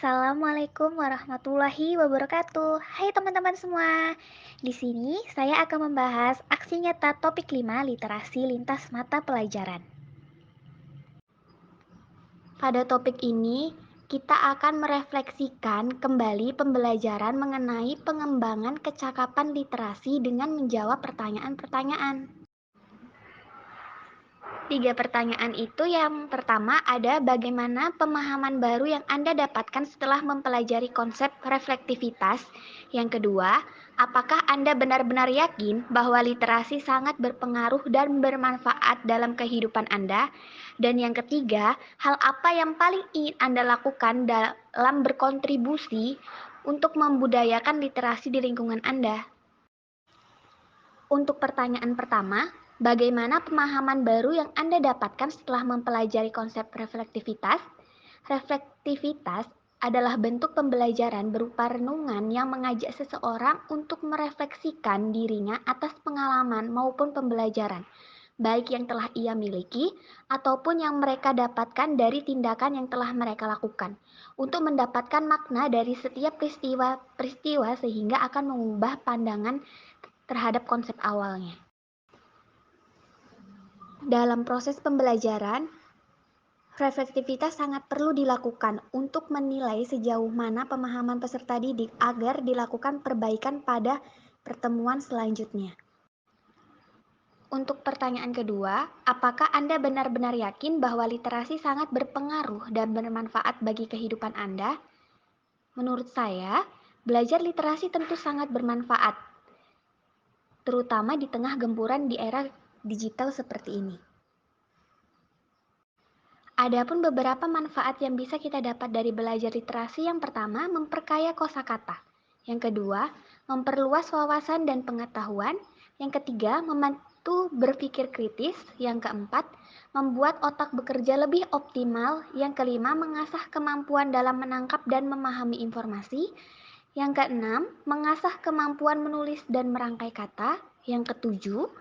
Assalamualaikum warahmatullahi wabarakatuh. Hai teman-teman semua. Di sini saya akan membahas aksi nyata topik 5 literasi lintas mata pelajaran. Pada topik ini, kita akan merefleksikan kembali pembelajaran mengenai pengembangan kecakapan literasi dengan menjawab pertanyaan-pertanyaan. 3 pertanyaan itu yang pertama ada bagaimana pemahaman baru yang Anda dapatkan setelah mempelajari konsep reflektivitas. Yang kedua, apakah Anda benar-benar yakin bahwa literasi sangat berpengaruh dan bermanfaat dalam kehidupan Anda? Dan yang ketiga, hal apa yang paling ingin Anda lakukan dalam berkontribusi untuk membudayakan literasi di lingkungan Anda? Untuk pertanyaan pertama, bagaimana pemahaman baru yang Anda dapatkan setelah mempelajari konsep reflektivitas? Reflektivitas adalah bentuk pembelajaran berupa renungan yang mengajak seseorang untuk merefleksikan dirinya atas pengalaman maupun pembelajaran, baik yang telah ia miliki ataupun yang mereka dapatkan dari tindakan yang telah mereka lakukan, untuk mendapatkan makna dari setiap peristiwa sehingga akan mengubah pandangan terhadap konsep awalnya. Dalam proses pembelajaran, reflektivitas sangat perlu dilakukan untuk menilai sejauh mana pemahaman peserta didik agar dilakukan perbaikan pada pertemuan selanjutnya. Untuk pertanyaan kedua, apakah Anda benar-benar yakin bahwa literasi sangat berpengaruh dan bermanfaat bagi kehidupan Anda? Menurut saya, belajar literasi tentu sangat bermanfaat, terutama di tengah gempuran di era digital seperti ini. Adapun beberapa manfaat yang bisa kita dapat dari belajar literasi. Yang pertama, memperkaya kosakata. Yang kedua, memperluas wawasan dan pengetahuan. Yang ketiga, membantu berpikir kritis. Yang keempat, membuat otak bekerja lebih optimal. Yang kelima, mengasah kemampuan dalam menangkap dan memahami informasi. Yang keenam, mengasah kemampuan menulis dan merangkai kata. Yang ketujuh,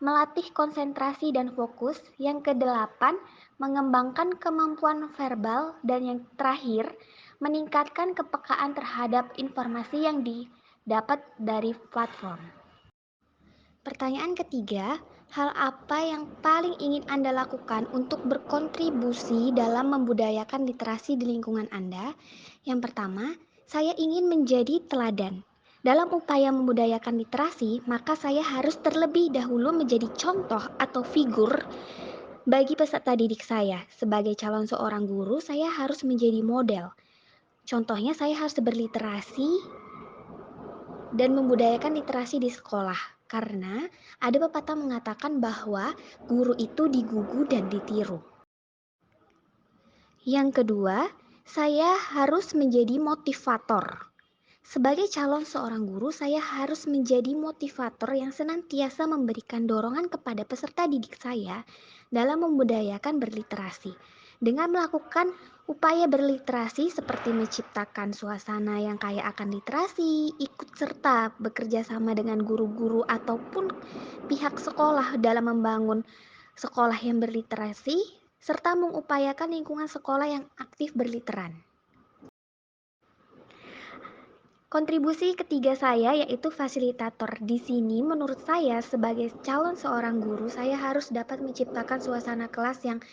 melatih konsentrasi dan fokus. Yang kedelapan, mengembangkan kemampuan verbal. Dan yang terakhir, meningkatkan kepekaan terhadap informasi yang didapat dari platform. Pertanyaan ketiga, hal apa yang paling ingin Anda lakukan untuk berkontribusi dalam membudayakan literasi di lingkungan Anda? Yang pertama, saya ingin menjadi teladan. Dalam upaya membudayakan literasi, maka saya harus terlebih dahulu menjadi contoh atau figur bagi peserta didik saya. Sebagai calon seorang guru, saya harus menjadi model. Contohnya, saya harus berliterasi dan membudayakan literasi di sekolah. Karena ada pepatah mengatakan bahwa guru itu digugu dan ditiru. Yang kedua, saya harus menjadi motivator. Sebagai calon seorang guru, saya harus menjadi motivator yang senantiasa memberikan dorongan kepada peserta didik saya dalam membudayakan berliterasi. Dengan melakukan upaya berliterasi seperti menciptakan suasana yang kaya akan literasi, ikut serta bekerja sama dengan guru-guru ataupun pihak sekolah dalam membangun sekolah yang berliterasi, serta mengupayakan lingkungan sekolah yang aktif berliteran. Kontribusi ketiga saya yaitu fasilitator. Di sini menurut saya sebagai calon seorang guru, saya harus dapat menciptakan suasana kelas yang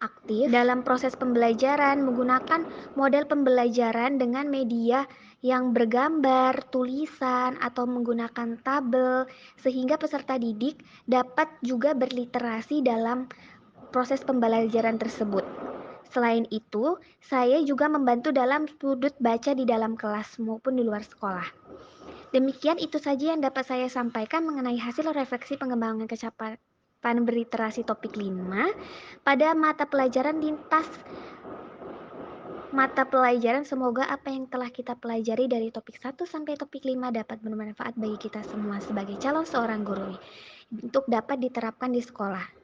aktif dalam proses pembelajaran, menggunakan model pembelajaran dengan media yang bergambar, tulisan, atau menggunakan tabel, sehingga peserta didik dapat juga berliterasi dalam proses pembelajaran tersebut. Selain itu, saya juga membantu dalam sudut baca di dalam kelas maupun di luar sekolah. Demikian itu saja yang dapat saya sampaikan mengenai hasil refleksi pengembangan kecakapan berliterasi topik 5 pada mata pelajaran lintas mata pelajaran. Semoga apa yang telah kita pelajari dari topik 1 sampai topik 5 dapat bermanfaat bagi kita semua sebagai calon seorang guru untuk dapat diterapkan di sekolah.